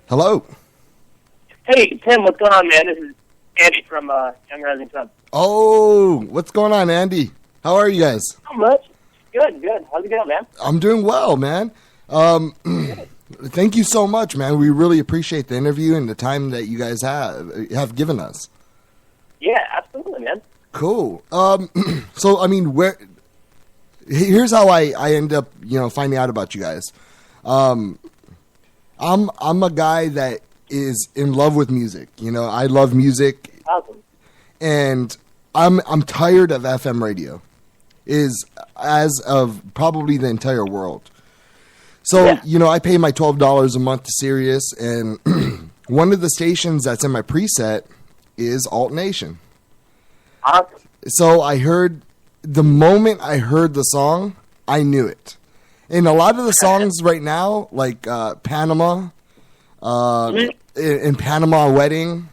Hello. Hey, Tim, what's going on, man? This is Andy from Young Rising Sun. Oh, what's going on, Andy? How are you guys? Not much. Good. How's it going, man? I'm doing well, man. Thank you so much, man. We really appreciate the interview and the time that you guys have given us. Yeah, absolutely, man. Cool. So, I mean, here's how I end up, finding out about you guys. I'm a guy that is in love with music. I love music. Awesome. And I'm tired of FM radio, as of probably the entire world. So, yeah. I pay my $12 a month to Sirius, and one of the stations that's in my preset is Alt Nation. Awesome. So the moment I heard the song, I knew it. And a lot of the songs right now, like Panama, in Panama Wedding,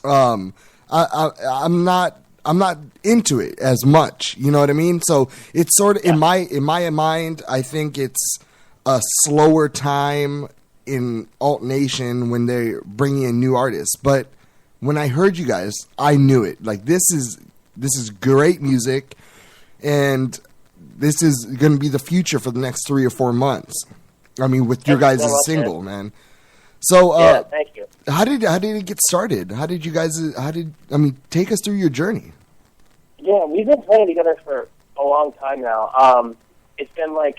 I'm not into it as much. You know what I mean? So it's sort of in my mind, I think it's a slower time in Alt Nation when they're bringing in new artists. But when I heard you guys, I knew it. Like, this is great music, and this is going to be the future for the next 3 or 4 months. I mean, with your guys' single, man. So, thank you. How did it get started? Take us through your journey. Yeah, we've been playing together for a long time now. It's been like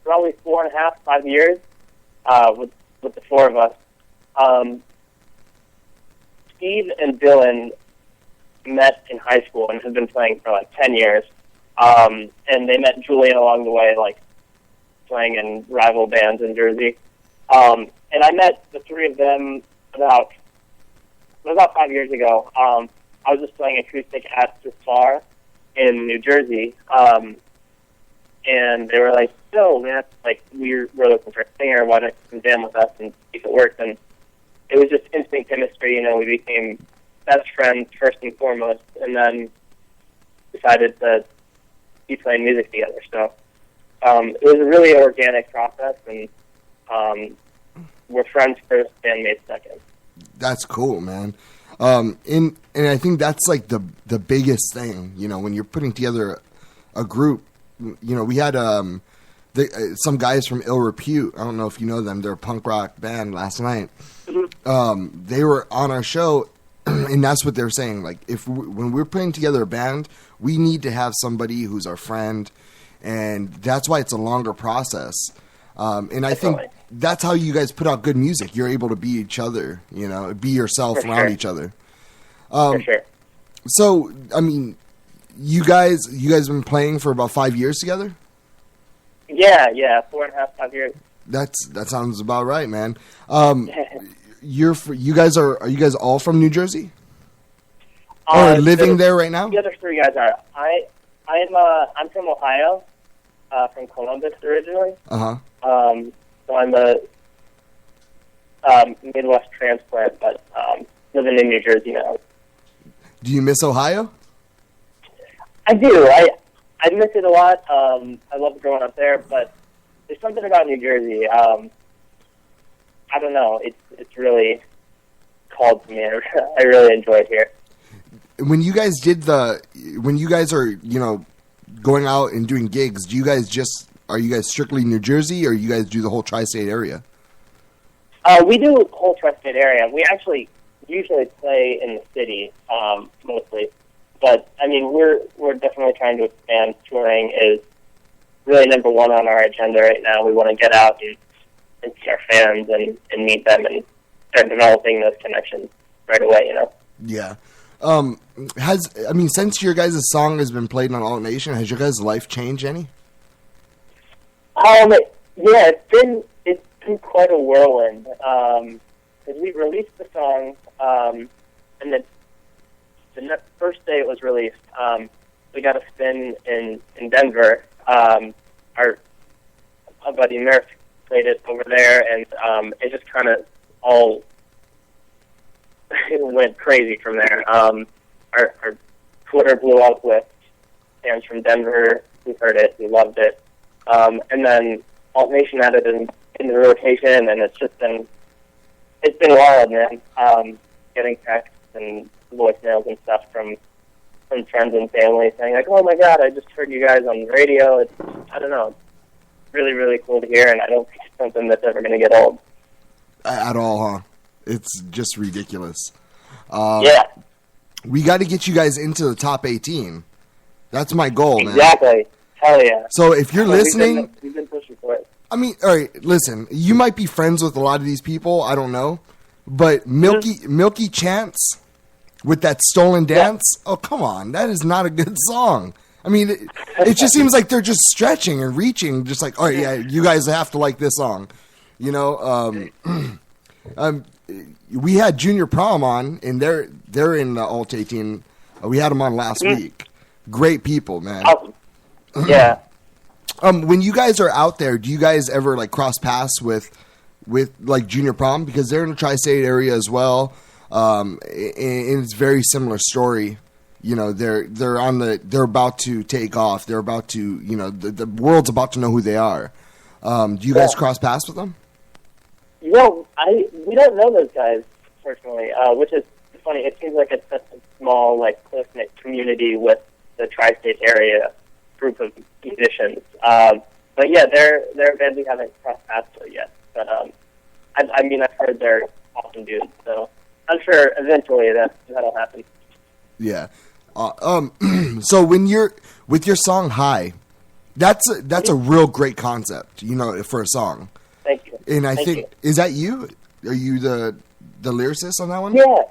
probably 4.5, 5 years with the four of us. Steve and Dylan met in high school and have been playing for like 10 years. And they met Julian along the way, like playing in rival bands in Jersey. And I met the three of them about 5 years ago. I was just playing acoustic at this bar in New Jersey. And they were like, "So, man, like we're looking for a singer. Why don't you come jam with us and see if it works?" And it was just instant chemistry. We became best friends first and foremost, and then decided to be playing music together. So it was a really organic process, and we're friends first, bandmates second. That's cool, man. And I think that's like the biggest thing, when you're putting together a group. We had some guys from Ill Repute. I don't know if you know them. They're a punk rock band last night. Mm-hmm. They were on our show, and that's what they were saying. Like, when we're putting together a band, we need to have somebody who's our friend, and that's why it's a longer process. And I think that's how you guys put out good music. You're able to be each other, be yourself around each other. For sure. So, I mean, you guys have been playing for about 5 years together? Yeah, 4.5, 5 years. That sounds about right, man. Are you guys all from New Jersey? Or living there right now? The other three guys are. I'm from Ohio, from Columbus originally. Uh-huh. So I'm a Midwest transplant, but living in New Jersey now. Do you miss Ohio? I do. I miss it a lot. I love growing up there, but there's something about New Jersey. I don't know. It's really called to me. I really enjoy it here. When you guys are going out and doing gigs, are you guys strictly New Jersey, or you guys do the whole tri-state area? We do the whole tri-state area. We actually usually play in the city, mostly. But, I mean, we're definitely trying to expand. Touring is really number one on our agenda right now. We want to get out and see our fans and meet them and start developing those connections right away, Yeah. Since your guys' song has been played on Alt Nation, has your guys' life changed any? Yeah, it's been quite a whirlwind. Because we released the song, and then the first day it was released, we got a spin in Denver. Our buddy Murph played it over there, and it just kind of all went crazy from there. Our Twitter blew up with fans from Denver who heard it, who loved it. And then Alt Nation added in the rotation, and it's been wild, man. Getting texts and voicemails and stuff from friends and family saying like, "Oh my God, I just heard you guys on the radio." It's, I don't know, it's really, really cool to hear, and I don't think it's something that's ever going to get old at all, huh? It's just ridiculous. Yeah, we got to get you guys into the top 18. That's my goal, man. Exactly. Hell yeah. So if you're listening, we've been pushing for it. I mean, all right, listen, you might be friends with a lot of these people, I don't know, but Milky Chance with that Stolen Dance, oh, come on, that is not a good song. I mean, it just seems like they're just stretching and reaching, just like, all right, yeah, you guys have to like this song. You know, we had Junior Prom on, and they're in the Alt 18. We had them on last week. Great people, man. Awesome. Yeah. When you guys are out there, do you guys ever like cross paths with like Junior Prom, because they're in the tri-state area as well, and it's a very similar story. You know, they're about to take off. They're about to, you know, the world's about to know who they are. Do you guys cross paths with them? You know, we don't know those guys personally, which is funny. It seems like it's such a small, like, close-knit community with the tri-state area group of musicians. But yeah, they're a band we haven't crossed paths with yet. But I mean, I've heard they're awesome dudes, so I'm sure eventually that'll happen. Yeah. So when you're with your song "High," that's a real great concept, you know, for a song. Thank you. And I think is that you? Are you the lyricist on that one? Yeah.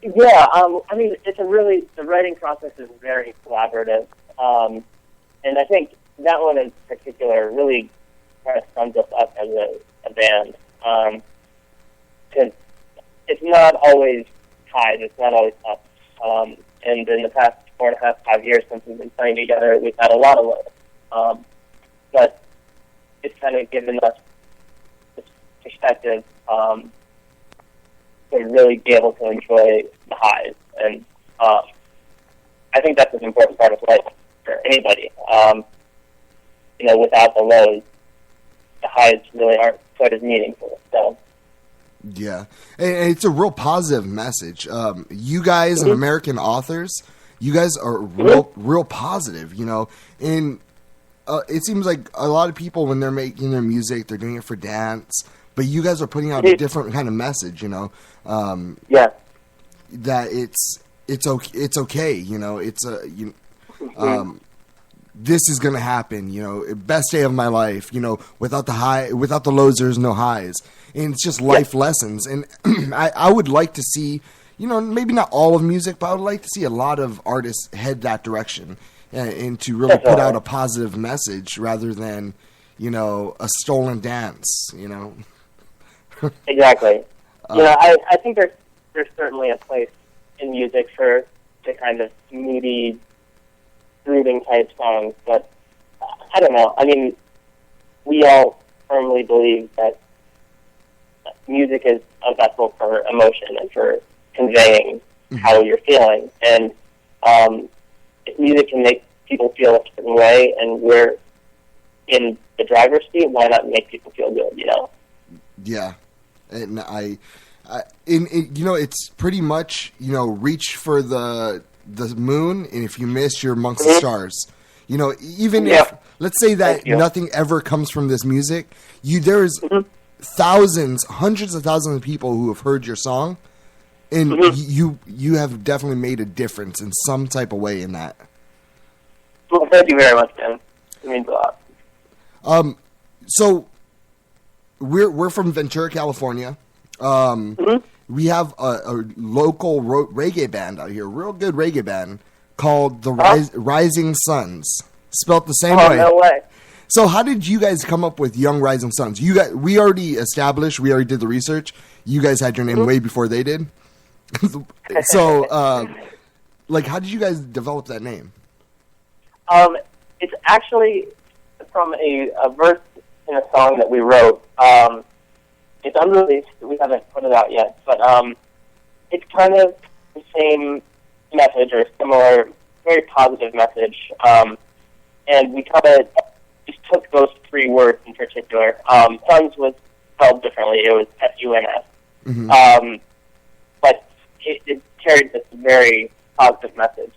Yeah, I mean, the writing process is very collaborative, and I think that one in particular really kind of sums us up as a band, because it's not always tied, it's not always up, and in the past 4.5, 5 years since we've been playing together, we've had a lot of lows, but it's kind of given us this perspective, to really be able to enjoy the highs. And I think that's an important part of life for anybody. You know, without the lows, the highs really aren't quite as meaningful. So. Yeah, and it's a real positive message. You guys and American authors, you guys are real positive, you know. And it seems like a lot of people, when they're making their music, they're doing it for dance. But you guys are putting out a different kind of message, you know. That it's okay, you know. This is gonna happen, you know. Best day of my life, you know. Without the lows, there's no highs, and it's just life lessons. And I would like to see, you know, maybe not all of music, but I would like to see a lot of artists head that direction, and to really put out a positive message rather than, you know, a stolen dance, you know. Exactly. You know, I think there's certainly a place in music for the kind of moody, brooding type songs, but I don't know. I mean, we all firmly believe that music is a vessel for emotion and for conveying how you're feeling. And if music can make people feel a certain way, and we're in the driver's seat, why not make people feel good, you know? Yeah. And you know, it's pretty much, you know, reach for the moon, and if you miss, you're amongst the stars. You know, even if, let's say that nothing ever comes from this music, there's thousands, hundreds of thousands of people who have heard your song, and you have definitely made a difference in some type of way in that. Well, thank you very much, Dan. It means a lot. So we're from Ventura, California. We have a local reggae band out here, real good reggae band called the Rising Suns, spelt the same way. No way. So how did you guys come up with Young Rising Suns? We already established, we already did the research. You guys had your name way before they did. So, like, how did you guys develop that name? It's actually from a verse in a song that we wrote. It's unreleased. We haven't put it out yet, but it's kind of the same message or similar, very positive message. And we kind of just took those three words in particular. Suns was spelled differently. It was S-U-N-S. Mm-hmm. But it carried this very positive message.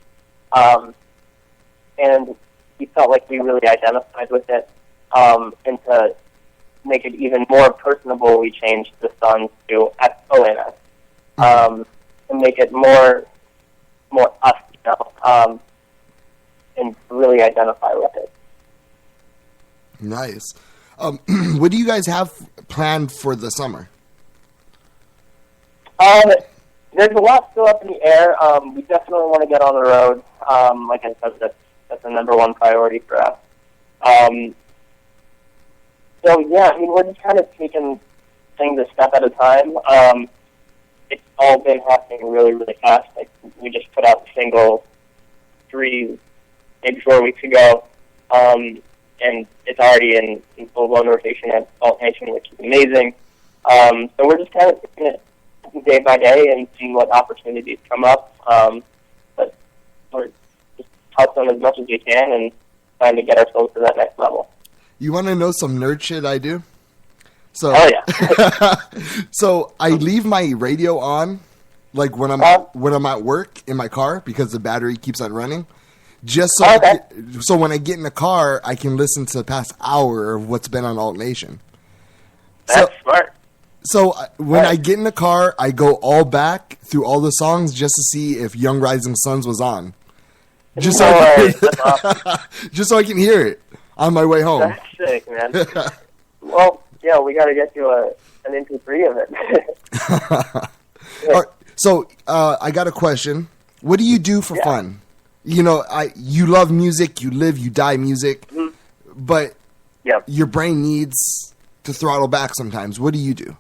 And we felt like we really identified with it. And to make it even more personable, we changed the Suns to S-O-N-S. And make it more us, and really identify with it. Nice. What do you guys have planned for the summer? There's a lot still up in the air. We definitely want to get on the road. Like I said, that's the number one priority for us. So yeah, I mean, we're just kind of taking things a step at a time. It's all been happening really, really fast. Like, we just put out the single 3, maybe 4 weeks ago, and it's already in full-blown rotation at Alt Nation, which is amazing. So we're just kind of taking it day by day and seeing what opportunities come up. But we're just hustling as much as we can and trying to get ourselves to that next level. You want to know some nerd shit I do? So, oh yeah. So I leave my radio on, like when I'm at work in my car because the battery keeps on running. Just so so when I get in the car, I can listen to the past hour of what's been on Alt Nation. That's smart. So when I get in the car, I go all back through all the songs just to see if Young Rising Suns was on. Just so I can hear it on my way home. That's sick, man. Well, yeah, we got to get you an MP3 of it. All right, so I got a question. What do you do for fun? You know, you love music, you live, you die music, but your brain needs to throttle back sometimes. What do you do?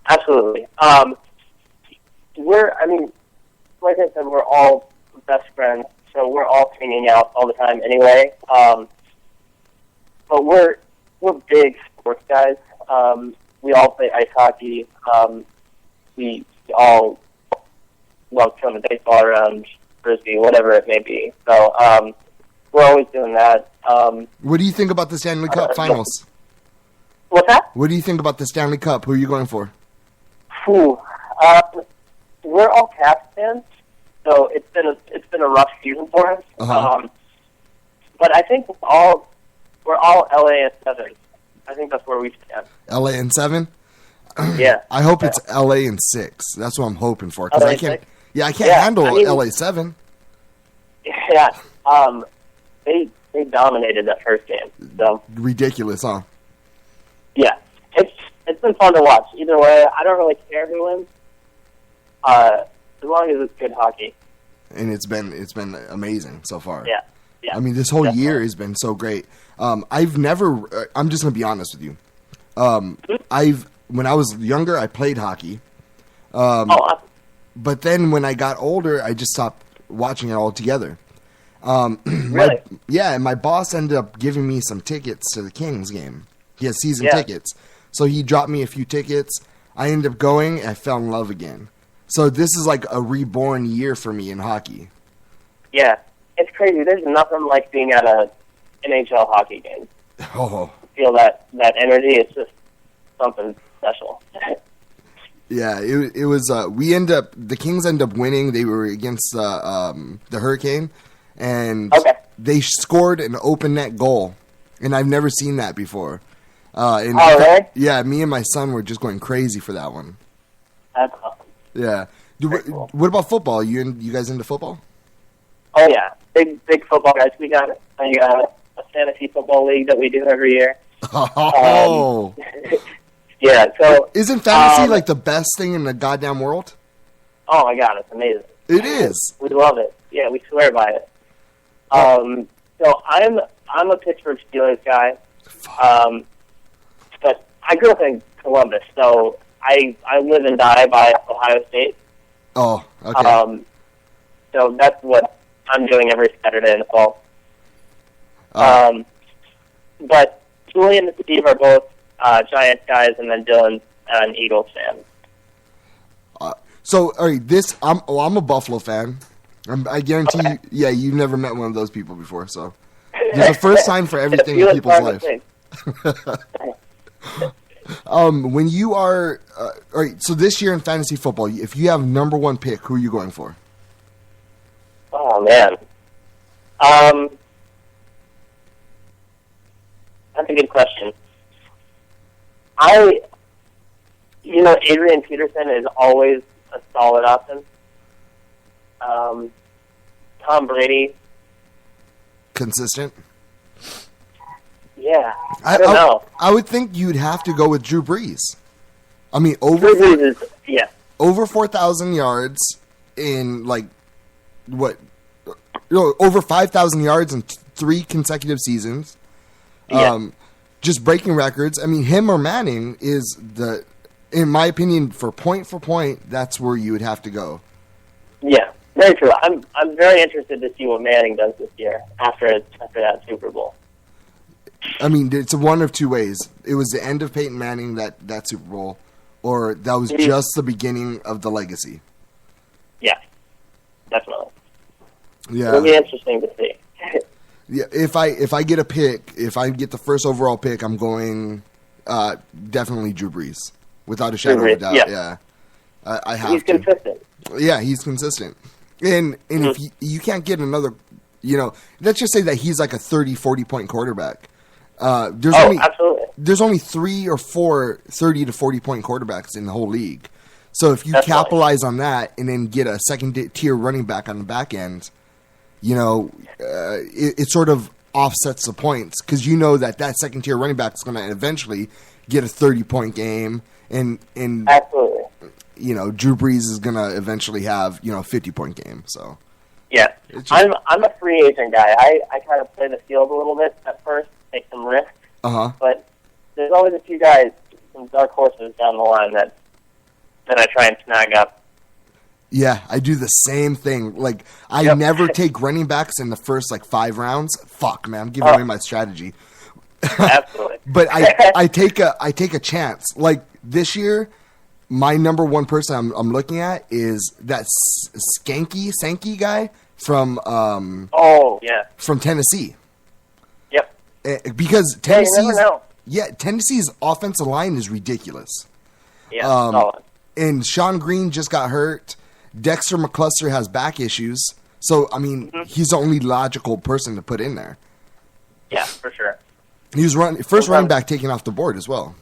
Absolutely. Like I said, we're all best friends, so we're all hanging out all the time anyway. But we're big sports guys. We all play ice hockey. We all love throwing the baseball around, frisbee, whatever it may be. So we're always doing that. What do you think about the Stanley Cup finals? What's that? What do you think about the Stanley Cup? Who are you going for? We're all Caps fans, so it's been a rough season for us. But I think we're all LA and 7. I think that's where we stand. LA and 7? Yeah. I hope it's LA and 6. That's what I'm hoping for. Because I can't handle LA 7. Yeah. They dominated that first game. So ridiculous, huh? Yeah. It's been fun to watch. Either way, I don't really care who wins. As long as it's good hockey. And it's been amazing so far. Yeah. Yeah. I mean, this whole year has been so great. I'm just going to be honest with you. When I was younger, I played hockey. Awesome. But then when I got older, I just stopped watching it altogether. Really? And my boss ended up giving me some tickets to the Kings game. He has season tickets. So he dropped me a few tickets. I ended up going, and I fell in love again. So this is like a reborn year for me in hockey. Yeah. It's crazy. There's nothing like being at a NHL hockey game. Oh. Feel that energy. It's just something special. Yeah, it was. The Kings end up winning. They were against the Hurricane, and they scored an open net goal, and I've never seen that before. Really? Yeah, me and my son were just going crazy for that one. That's awesome. Yeah. Cool. What about football? You guys into football? Oh yeah, big football guys. We got a fantasy football league that we do every year. Oh. Yeah. So isn't fantasy like the best thing in the goddamn world? Oh my god, it's amazing. It is. We love it. Yeah, we swear by it. So I'm a Pittsburgh Steelers guy. But I grew up in Columbus, so I live and die by Ohio State. Oh, okay. So that's what I'm doing every Saturday in the fall. But Julian and Steve are both Giants guys, and then Dylan's an Eagles fan. So, all right, I'm a Buffalo fan. I guarantee you, you've never met one of those people before, so. There's a first time for everything in people's life. When you are, all right, so this year in fantasy football, if you have number one pick, who are you going for? Oh, man. That's a good question. Adrian Peterson is always a solid option. Tom Brady. Consistent? Yeah, I don't know. I would think you'd have to go with Drew Brees. I mean, Drew Brees is, over 4,000 yards in, over 5,000 yards in 3 consecutive seasons. Yeah. Just breaking records. I mean, him or Manning is in my opinion, for point, that's where you would have to go. Yeah, very true. I'm very interested to see what Manning does this year after that Super Bowl. I mean, it's one of two ways. It was the end of Peyton Manning, that Super Bowl, or that was just the beginning of the legacy. Yeah, definitely. Yeah, it'll be interesting to see. Yeah, if I get a pick, if I get the first overall pick, I'm going definitely Drew Brees, without a shadow of a doubt. Yeah, I have. He's consistent. Yeah, he's consistent, and if you can't get another, let's just say that he's like a 30, 40-point quarterback. Absolutely. There's only 3 or 4 30 to 40-point quarterbacks in the whole league. So if you capitalize on that and then get a second-tier running back on the back end, it sort of offsets the points because that second-tier running back is going to eventually get a 30-point game, and absolutely, Drew Brees is going to eventually have a 50-point game. So yeah, I'm a free agent guy. I kind of play the field a little bit at first. Take some risks, but there's always a few guys, some dark horses down the line that I try and snag up. Yeah, I do the same thing. Like, I never take running backs in the first 5 rounds. Fuck, man, I'm giving away my strategy. Absolutely. But I take a chance. Like this year, my number one person I'm looking at is that Sankey guy from from Tennessee. Because Tennessee's offensive line is ridiculous. Yeah, solid. And Sean Green just got hurt. Dexter McCluster has back issues. So, I mean, he's the only logical person to put in there. Yeah, for sure. He was first running back taken off the board as well.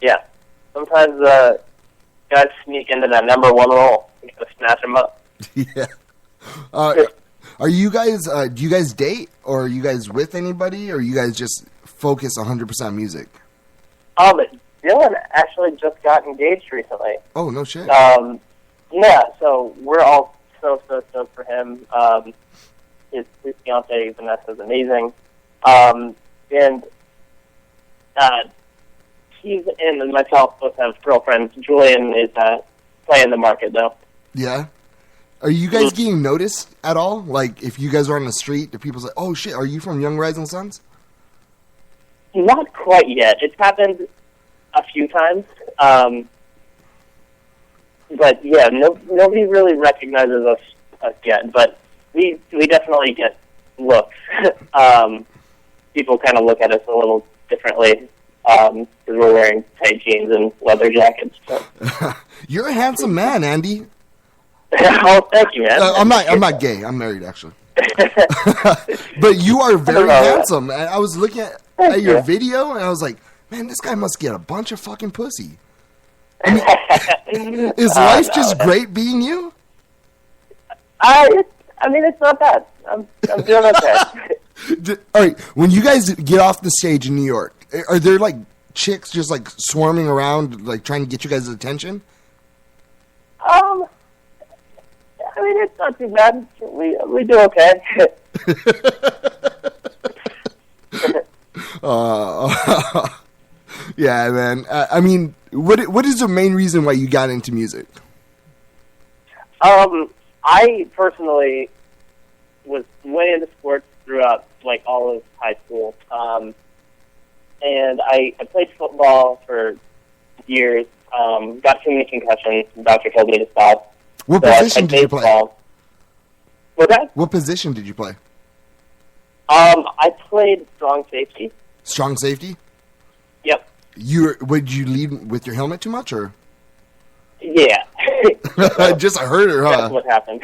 Yeah. Sometimes guys sneak into that number one role. You gotta snatch them up. Yeah. Are you guys, do you guys date, or are you guys with anybody, or you guys just focus 100% music? Dylan actually just got engaged recently. Oh, no shit. Yeah, so we're all so stoked for him. His fiancée, Vanessa, is amazing. And he's in, and myself both have girlfriends. Julian is playing the market, though. Yeah? Are you guys getting noticed at all? Like, if you guys are on the street, do people say, oh, shit, are you from Young Rising Suns? Not quite yet. It's happened a few times. But, yeah, nobody really recognizes us yet. But we definitely get looks. People kind of look at us a little differently because we're wearing tight jeans and leather jackets. So. You're a handsome man, Andy. Oh, thank you, man. I'm not gay. I'm married, actually. But you are very handsome. And I was looking at your video, and I was like, man, this guy must get a bunch of fucking pussy. I mean, is life just great being you? It's not bad. I'm doing okay. All right, when you guys get off the stage in New York, are there chicks just swarming around, trying to get you guys' attention? It's not too bad. We do okay. Yeah, man. What is the main reason why you got into music? I personally was way into sports throughout all of high school. And I played football for years. Got too many concussions. The doctor told me to stop. What position did you play? What's that? What position did you play? I played strong safety. Strong safety? Yep. Would you lead with your helmet too much, or? Yeah. Just a herder, huh? That's what happened.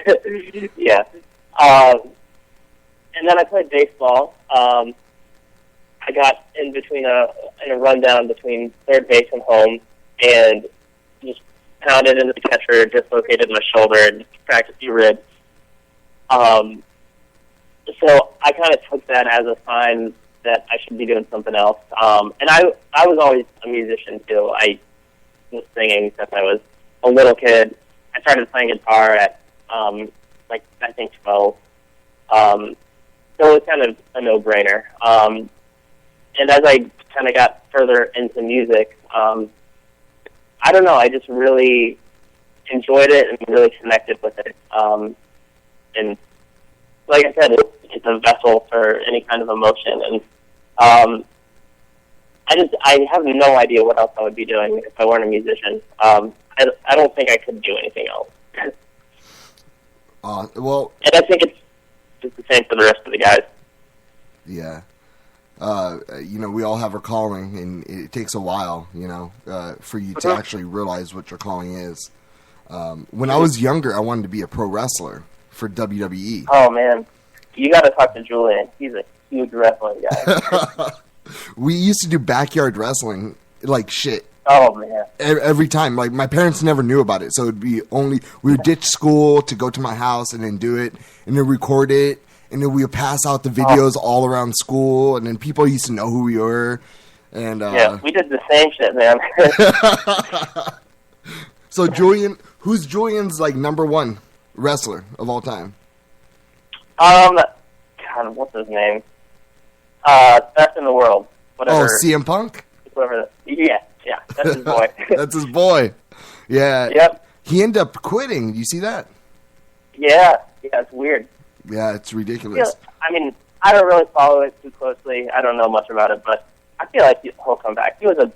Yeah. And then I played baseball. I got in a rundown between third base and home, and just pounded into the catcher, dislocated my shoulder, and cracked a few ribs. So I kind of took that as a sign that I should be doing something else. And I was always a musician too. I was singing since I was a little kid. I started playing guitar at I think 12. So it was kind of a no-brainer. And as I kind of got further into music, I don't know, I just really enjoyed it and really connected with it. And like I said, it's a vessel for any kind of emotion. And I have no idea what else I would be doing if I weren't a musician. I don't think I could do anything else. Well, and I think it's the same for the rest of the guys. Yeah. We all have our calling, and it takes a while, for you to actually realize what your calling is. When I was younger, I wanted to be a pro wrestler for WWE. Oh, man. You got to talk to Julian. He's a huge wrestling guy. We used to do backyard wrestling like shit. Oh, man. Every time. Like, my parents never knew about it, so it'd be we would ditch school to go to my house and then do it, and then record it, and then we would pass out the videos all around school, and then people used to know who we were. And yeah, we did the same shit, man. So, who's Julian's, number one wrestler of all time? God, what's his name? Best in the world. Whatever. Oh, CM Punk? Whoever. Yeah, that's his boy. That's his boy. Yeah. Yep. He ended up quitting. Do you see that? Yeah, it's weird. Yeah, it's ridiculous. Yeah, I mean, I don't really follow it too closely. I don't know much about it, but I feel like he'll come back. He was a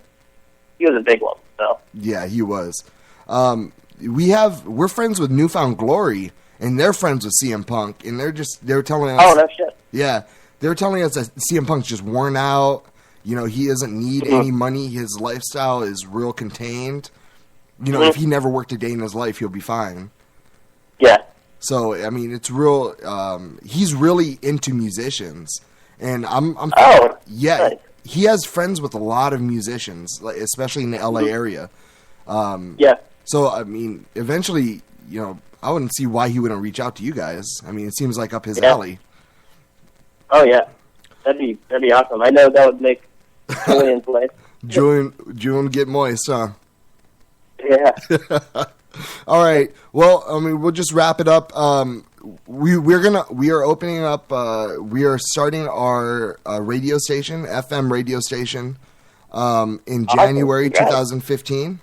big one. So. Yeah, he was. We're friends with Newfound Glory, and they're friends with CM Punk, and they're telling us. Oh, no shit. Yeah, they're telling us that CM Punk's just worn out. He doesn't need any money. His lifestyle is real contained. If he never worked a day in his life, he'll be fine. Yeah. So, I mean, it's real. He's really into musicians, and nice. He has friends with a lot of musicians, especially in the LA area. Yeah. So, I mean, eventually, I wouldn't see why he wouldn't reach out to you guys. I mean, it seems like up his alley. Oh yeah, that'd be awesome. I know that would make Julian's life. Julian get moist, huh? Yeah. All right. Well, I mean, we'll just wrap it up. We are starting our radio station, FM radio station, in January 2015.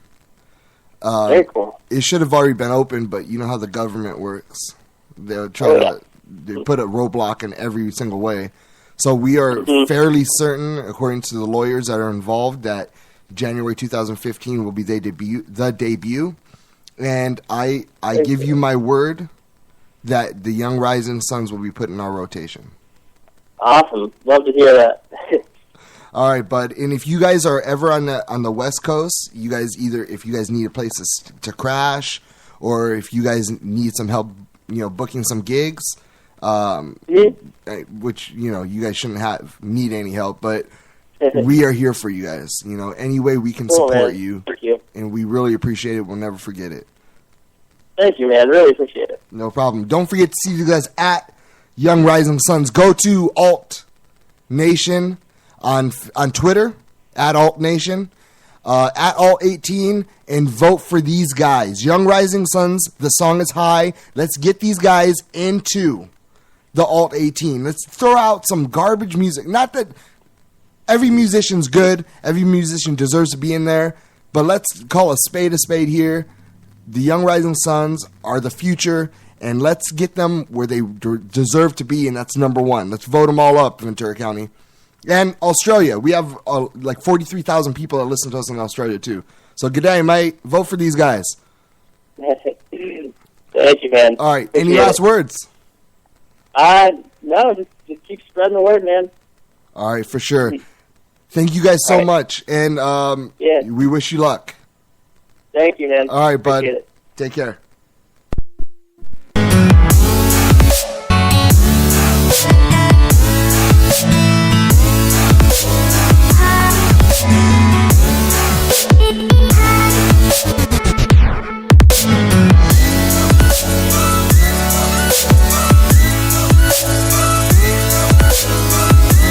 Very cool. It should have already been open, but you know how the government works. They'll try to put a roadblock in every single way. So we are fairly certain, according to the lawyers that are involved, that January 2015 will be the debut. And I give you my word that the Young Rising Suns will be put in our rotation. Awesome. Love to hear that. All right, bud. And if you guys are ever on the West Coast, if you guys need a place to crash, or if you guys need some help, booking some gigs, which you guys shouldn't need any help, but we are here for you guys. Any way we can support you. Thank you. And we really appreciate it. We'll never forget it. Thank you, man. Really appreciate it. No problem. Don't forget to see you guys at Young Rising Suns. Go to Alt Nation on Twitter, at Alt Nation, at Alt18, and vote for these guys. Young Rising Suns, the song is high. Let's get these guys into the Alt18. Let's throw out some garbage music. Not that every musician's good. Every musician deserves to be in there. But let's call a spade here. The Young Rising Suns are the future, and let's get them where they deserve to be, and that's number one. Let's vote them all up, Ventura County. And Australia. We have 43,000 people that listen to us in Australia, too. So good day, mate. Vote for these guys. Thank you, man. All right. Any last words? No, just keep spreading the word, man. All right, for sure. Thank you guys so All right. much, and Yeah. we wish you luck. Thank you, man. All right, bud. Appreciate it. Take care.